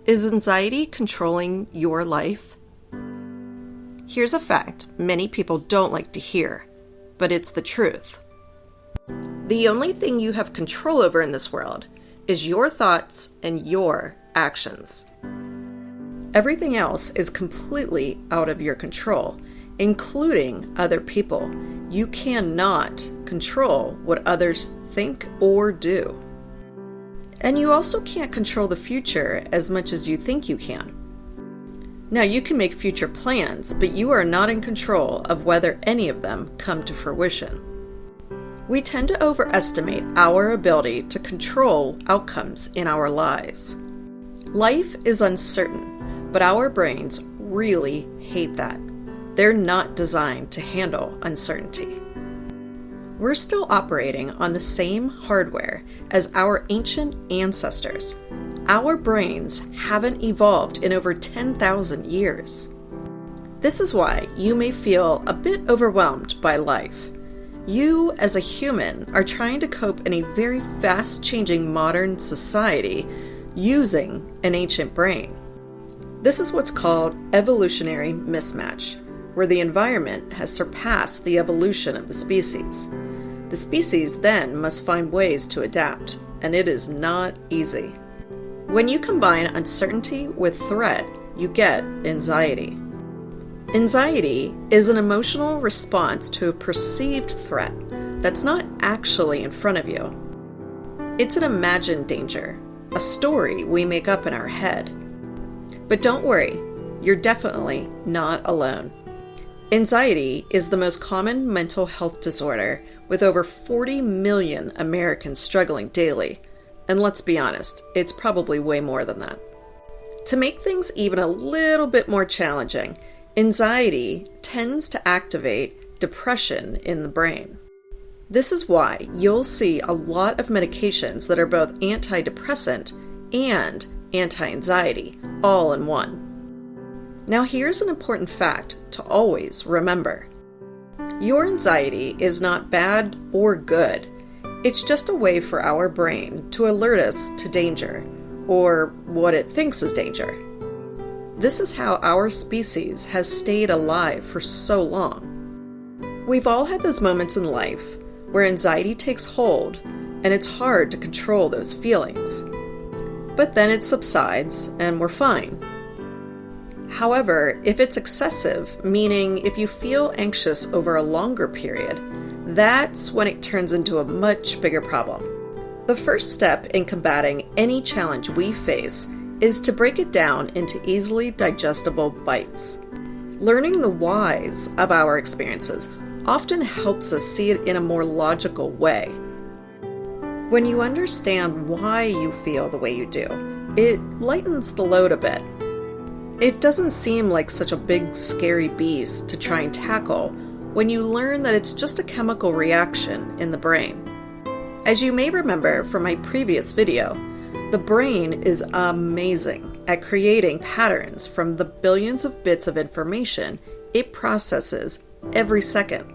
Is anxiety controlling your life? Here's a fact many people don't like to hear, but it's the truth. The only thing you have control over in this world is your thoughts and your actions. Everything else is completely out of your control, including other people. You cannot control what others think or do. And you also can't control the future as much as you think you can. Now, you can make future plans, but you are not in control of whether any of them come to fruition. We tend to overestimate our ability to control outcomes in our lives. Life is uncertain, but our brains really hate that. They're not designed to handle uncertainty. We're still operating on the same hardware as our ancient ancestors. Our brains haven't evolved in over 10,000 years. This is why you may feel a bit overwhelmed by life. You, as a human, are trying to cope in a very fast-changing modern society using an ancient brain. This is what's called evolutionary mismatch, where the environment has surpassed the evolution of the species. The species then must find ways to adapt, and it is not easy. When you combine uncertainty with threat, you get anxiety. Anxiety is an emotional response to a perceived threat that's not actually in front of you. It's an imagined danger, a story we make up in our head. But don't worry, you're definitely not alone. Anxiety is the most common mental health disorder, with over 40 million Americans struggling daily. And let's be honest, it's probably way more than that. To make things even a little bit more challenging, anxiety tends to activate depression in the brain. This is why you'll see a lot of medications that are both antidepressant and anti-anxiety, all in one. Now here's an important fact to always remember. Your anxiety is not bad or good. It's just a way for our brain to alert us to danger, or what it thinks is danger. This is how our species has stayed alive for so long. We've all had those moments in life where anxiety takes hold, and it's hard to control those feelings. But then it subsides, and we're fine. However, if it's excessive, meaning if you feel anxious over a longer period, that's when it turns into a much bigger problem. The first step in combating any challenge we face is to break it down into easily digestible bites. Learning the whys of our experiences often helps us see it in a more logical way. When you understand why you feel the way you do, it lightens the load a bit. It doesn't seem like such a big, scary beast to try and tackle when you learn that it's just a chemical reaction in the brain. As you may remember from my previous video, the brain is amazing at creating patterns from the billions of bits of information it processes every second.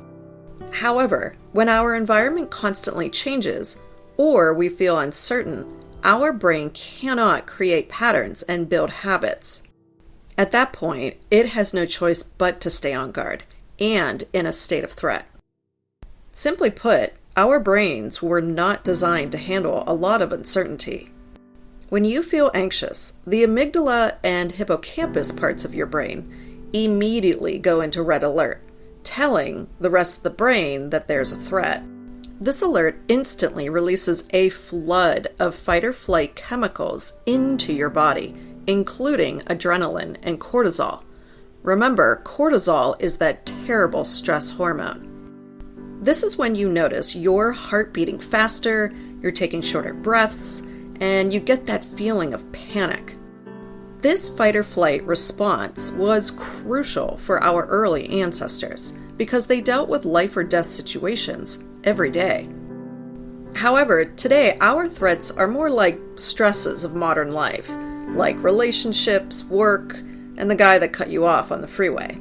However, when our environment constantly changes, or we feel uncertain, our brain cannot create patterns and build habits. At that point, it has no choice but to stay on guard and in a state of threat. Simply put, our brains were not designed to handle a lot of uncertainty. When you feel anxious, the amygdala and hippocampus parts of your brain immediately go into red alert, telling the rest of the brain that there's a threat. This alert instantly releases a flood of fight-or-flight chemicals into your body, including adrenaline and cortisol. Remember, cortisol is that terrible stress hormone. This is when you notice your heart beating faster, you're taking shorter breaths, and you get that feeling of panic. This fight-or-flight response was crucial for our early ancestors because they dealt with life-or-death situations every day. However, today our threats are more like stresses of modern life, like relationships, work, and the guy that cut you off on the freeway.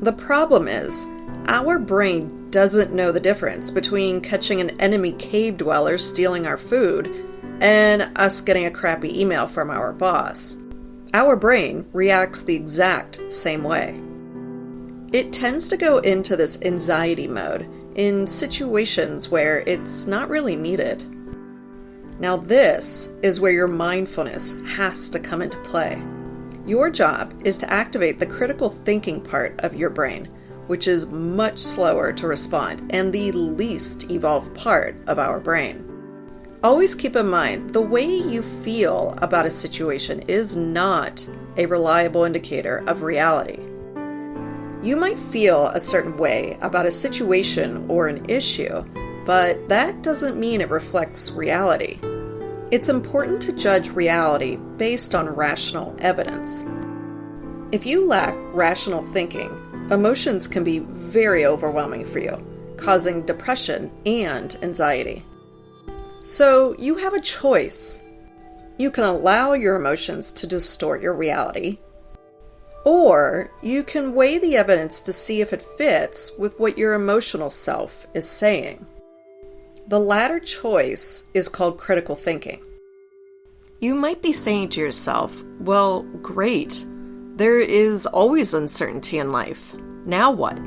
The problem is, our brain doesn't know the difference between catching an enemy cave dweller stealing our food and us getting a crappy email from our boss. Our brain reacts the exact same way. It tends to go into this anxiety mode in situations where it's not really needed. Now this is where your mindfulness has to come into play. Your job is to activate the critical thinking part of your brain, which is much slower to respond and the least evolved part of our brain. Always keep in mind, the way you feel about a situation is not a reliable indicator of reality. You might feel a certain way about a situation or an issue, but that doesn't mean it reflects reality. It's important to judge reality based on rational evidence. If you lack rational thinking, emotions can be very overwhelming for you, causing depression and anxiety. So you have a choice. You can allow your emotions to distort your reality, or you can weigh the evidence to see if it fits with what your emotional self is saying. The latter choice is called critical thinking. You might be saying to yourself, well, great, there is always uncertainty in life. Now what?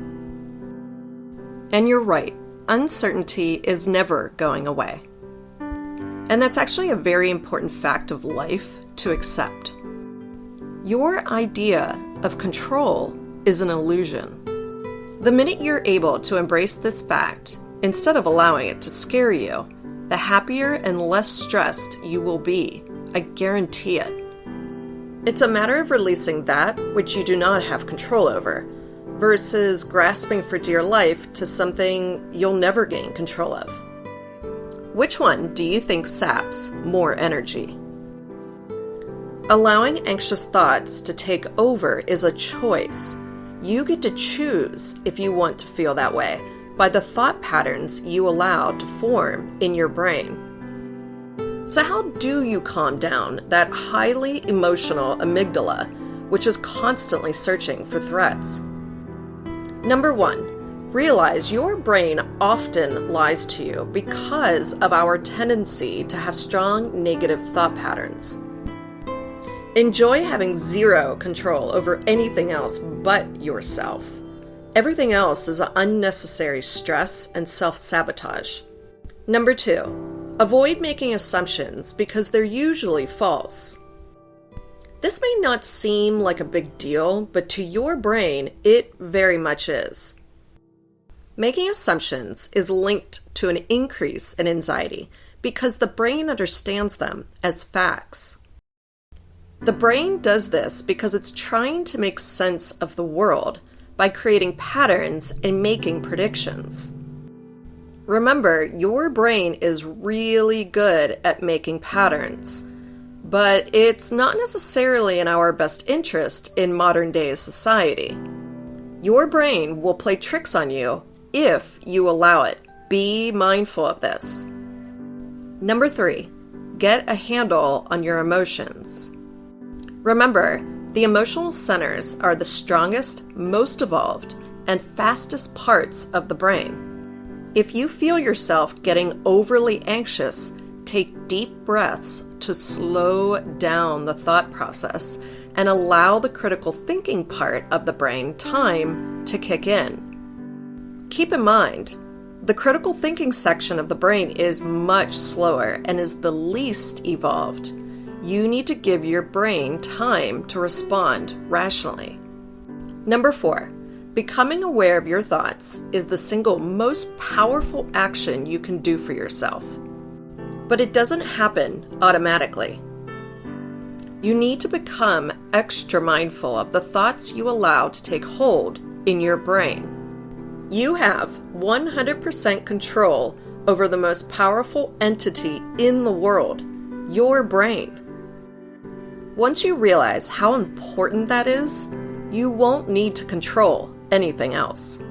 And you're right, uncertainty is never going away. And that's actually a very important fact of life to accept. Your idea of control is an illusion. The minute you're able to embrace this fact, instead of allowing it to scare you, the happier and less stressed you will be. I guarantee it. It's a matter of releasing that which you do not have control over, versus grasping for dear life to something you'll never gain control of. Which one do you think saps more energy? Allowing anxious thoughts to take over is a choice. You get to choose if you want to feel that way by the thought patterns you allow to form in your brain. So how do you calm down that highly emotional amygdala, which is constantly searching for threats? Number 1, realize your brain often lies to you because of our tendency to have strong negative thought patterns. Enjoy having zero control over anything else but yourself. Everything else is unnecessary stress and self-sabotage. Number 2, avoid making assumptions because they're usually false. This may not seem like a big deal, but to your brain, it very much is. Making assumptions is linked to an increase in anxiety because the brain understands them as facts. The brain does this because it's trying to make sense of the world by creating patterns and making predictions. Remember, your brain is really good at making patterns, but it's not necessarily in our best interest in modern-day society. Your brain will play tricks on you if you allow it. Be mindful of this. Number 3, get a handle on your emotions. Remember, the emotional centers are the strongest, most evolved, and fastest parts of the brain. If you feel yourself getting overly anxious, take deep breaths to slow down the thought process and allow the critical thinking part of the brain time to kick in. Keep in mind, the critical thinking section of the brain is much slower and is the least evolved. You need to give your brain time to respond rationally. Number 4, becoming aware of your thoughts is the single most powerful action you can do for yourself. But it doesn't happen automatically. You need to become extra mindful of the thoughts you allow to take hold in your brain. You have 100% control over the most powerful entity in the world, your brain. Once you realize how important that is, you won't need to control anything else.